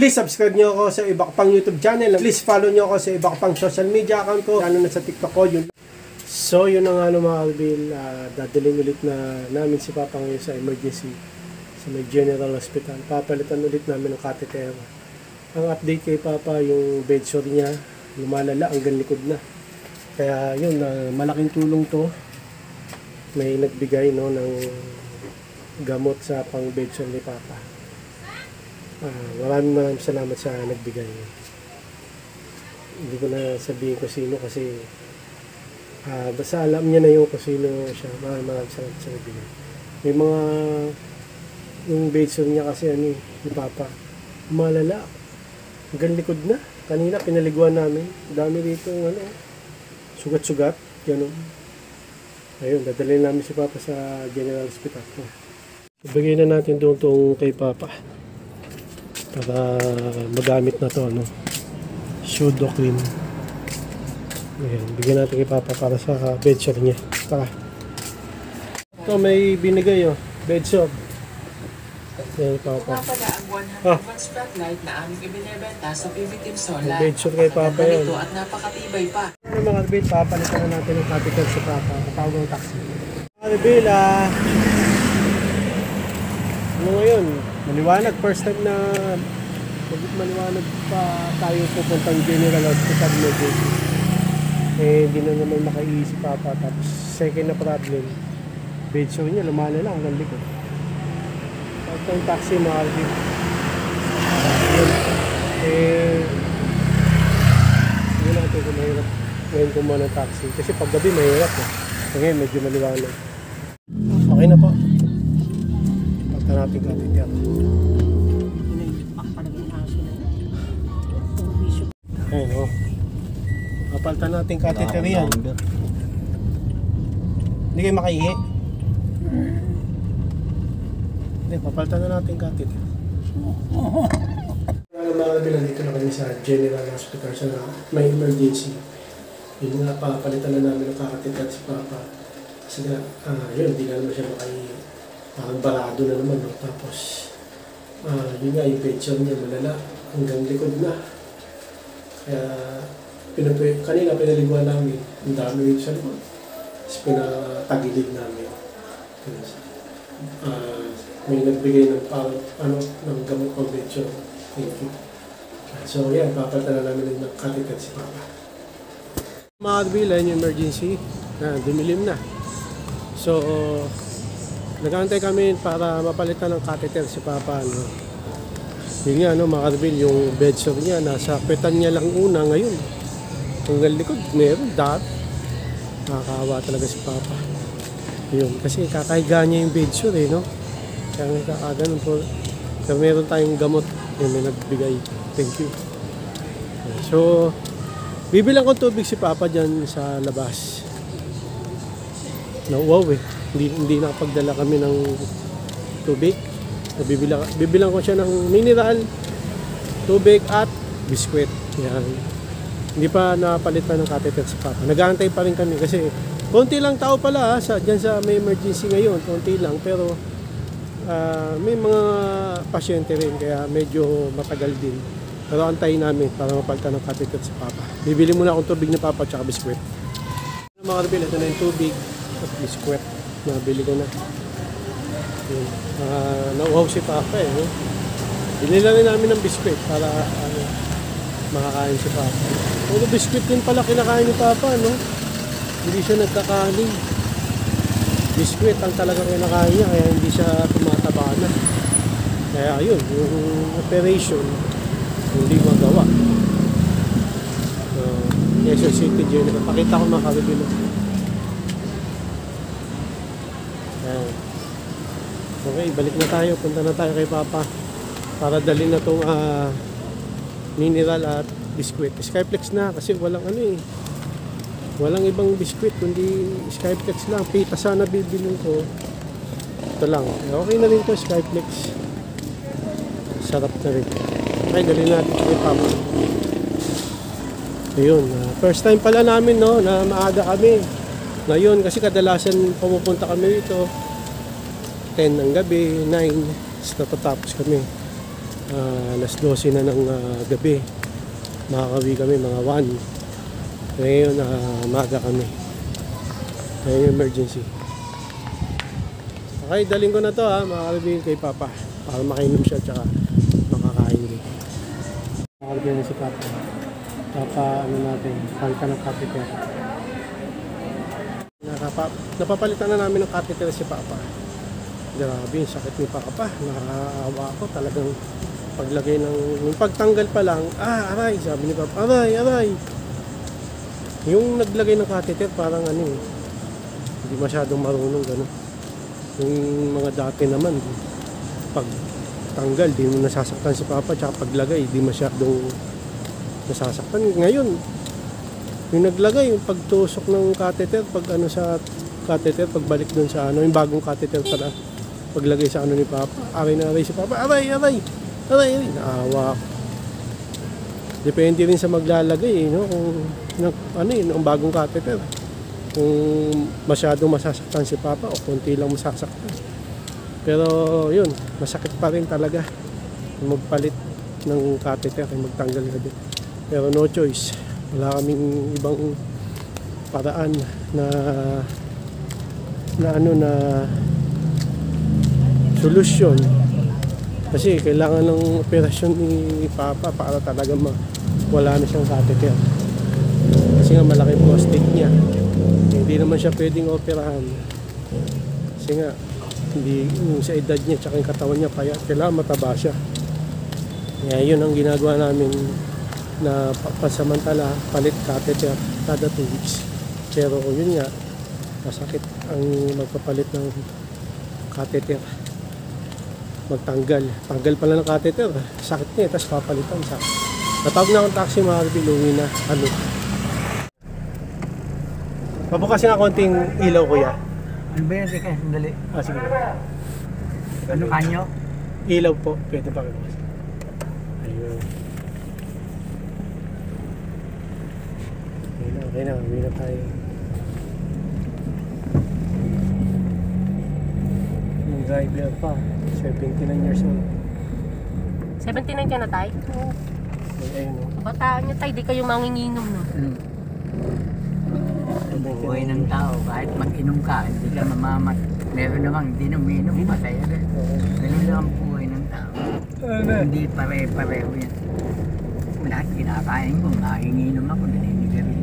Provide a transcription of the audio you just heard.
Please subscribe nyo ako sa iba ko pang YouTube channel. Please follow nyo ako sa iba ko pang social media account ko. Lalo na sa TikTok ko. Yun. So yun na nga mga kalbil. Dadalhin ulit na namin si Papa ngayon sa emergency. Sa may General Hospital. Papalitan ulit namin ng catheter. Ang update kay Papa, yung bedsore niya, lumalala hanggang likod na. Kaya yun, malaking tulong to. May nagbigay no, ng gamot sa pang bedsore ni Papa. Maraming salamat sa nagbigay. Hindi ko na sabihin ko sino kasi basta alam niya na yung kung sino siya. Maraming salamat sa nagbigay. May mga yung bedsore niya kasi ni Papa, malala. Hanggang likod na. Kanina pinaliguan namin. Dami dito sugat-sugat. Ganun. Ayun, dadalhin namin si Papa sa General Hospital. Ibigay na natin doon itong kay Papa. Para magamit na to, no? Pseudo cream. Ayan, bigyan natin kay Papa para sa bedsore niya. Tara. Ito may binigay, bedsore. Ayan, Papa. Ito pala ang 100 spotlight na aming ibinebenta sa PV Team Solar. Bedsore kay Papa yan. At napakatibay pa. Ano mga rebel, papalitan na natin yung capital si Papa. Kapawag ng taxi. Mga rebel, ano ngayon? Maliwanag, first time na maliwanag pa tayo pupuntang General Hospital medyo. Hindi na naman makaisip Papa. Tapos second na problem, bedsore niya lumala lang hanggang likod. Pag ng taxi mga rebel, hindi natin kung mahirap ngayon kumuha ng taxi kasi pag gabi mahirap ngayon medyo maliwanag. Okay na po. Pagka natin catheter. Ayun o. Kapaltan natin catheter yan. Hindi kayo makaihi. Hindi, papaltan na natin catheter. Mga kabilang dito na kami sa General Hospital sa may emergency. Yun nga, papalitan na namin ng catheter si Papa. Kasi nga, yun, hindi na naman siya makaihi. Parang barado na naman. No? Tapos, yun nga, yung bedsore niya malala. Hanggang likod na. Kaya, kanina pinaliguan namin. Ang dami rin siya naman. Tapos pinatagilid namin. May nagbigay ng ng gamot ng bedsore. Thank you. So, yan, papalitan na namin ng catheter si Papa. Mga kabila, yung emergency. Dumilim na. So, nag-aantay kami para mapalitan ng catheter si Papa. No? Yun nga, mga karbil, yung bedsore niya, nasa kwetan niya lang una ngayon. Hanggang likod, meron, dot. Nakakawa talaga si Papa. Yun, kasi kakahiga niya yung bedsore, no? Kaya nga kakaganon po. Pero meron tayong gamot. Yun, may nagbigay. Thank you. So, bibilang ko tubig si Papa dyan sa labas. Nauwaw Hindi nakapagdala kami ng tubig. Bibilang ko siya ng mineral, tubig at biskwit. Yan. Hindi pa napalitan ng catheter si Papa. Nag-aantay pa rin kami kasi konti lang tao pala dyan sa may emergency ngayon. Konti lang pero may mga pasyente rin kaya medyo matagal din. Pero antayin namin para mapalitan ng catheter si Papa. Bibili muna akong tubig ni Papa at biskwit. Mga karbil, ito na yung tubig at biskwit. Nabili ko na. Nauhaw si Papa no? Binila rin namin ng biskwit para makakain si Papa. Puro biskwit din pala kinakain ni Papa, no? Hindi siya nagkakanin. Biskwit ang talagang kinakain niya kaya hindi siya tumataba na. Kaya yun, yung operation hindi magawa. Quezon City General. Pakita ko mga karibilo. Okay, balik na tayo. Punta na tayo kay Papa para dalhin na itong mineral at biskwit. Skyflex na kasi walang walang ibang biskwit kundi Skyflex lang. Pita sana bibilin ko. Ito lang. Okay na rin ito, Skyflex. Sarap na rin. Okay, dalhin natin kay Papa. Ayun, first time pala namin na maaga kami. Ngayon kasi kadalasan pumupunta kami dito 10 ng gabi, 9 natatapos kami. Alas 12 na ng gabi. Makakawi kami mga 1. Ngayon, maga kami. Ngayon emergency. Okay, daling ko na to mga kaibigan kay Papa. Para makainom siya tsaka makakain din. Mga kaibigan si Papa. Papa, ano natin, palitan ng catheter. Napapalitan na namin ng catheter si Papa. Grabe, sakit ni Papa. Nakakaawa ako talagang paglagay yung pagtanggal pa lang, aray, sabi ni Papa, aray. Yung naglagay ng catheter parang hindi masyadong marunong gano'n. Yung mga dati naman, pag tanggal, di mo nasasaktan si Papa, tsaka paglagay, di masyadong nasasaktan. Ngayon, yung naglagay, yung pagtusok ng catheter, pag sa catheter, pagbalik dun sa yung bagong catheter para paglagay sa ni Papa, aray si Papa, aray, naawa ako. Depende rin sa maglalagay, no? Kung yung bagong catheter. Kung masyadong masasaktan si Papa o konti lang masasaktan. Pero yun, masakit pa rin talaga magpalit ng catheter ay magtanggal na din. Pero no choice. Wala kaming ibang paraan na solusyon. Kasi kailangan ng operasyon ni Papa para talaga wala na siyang catheter. Kasi nga malaki prostate niya. Hindi naman siya pwedeng operahan. Kasi nga hindi sa edad niya tsaka yung katawan niya kaya kailangan mataba siya. Kaya yun ang ginagawa namin na pasamantala palit catheter kada 2 weeks. Pero yun nga masakit ang magpapalit ng catheter. Tanggal pala ng catheter, sakit niya, tapos papalitan sa. Natawag na akong taxi mga kaibigan, uwi na. Pabukasin nga konting ilaw, kuya. Ano ba yan? Teka, sandali. Sige. Ano kanyo? Ilaw po, pwede pa kayo. Ayun. Okay na, uwi na tayo. Yung driver pa, 79 years old. 79 ka na, tay? Oo. Ayun o. Kabataan niya, tay. Di kayo manginginom, no? Buhay ng tao, kahit mag-inom ka, hindi ka mamamat. Meron namang hindi umiinom, patay agad. Ganun lang ang buhay ng tao. Hindi pare-pareho yan. Lahat kinakain ko, nakinginom ako, naninigarilyo.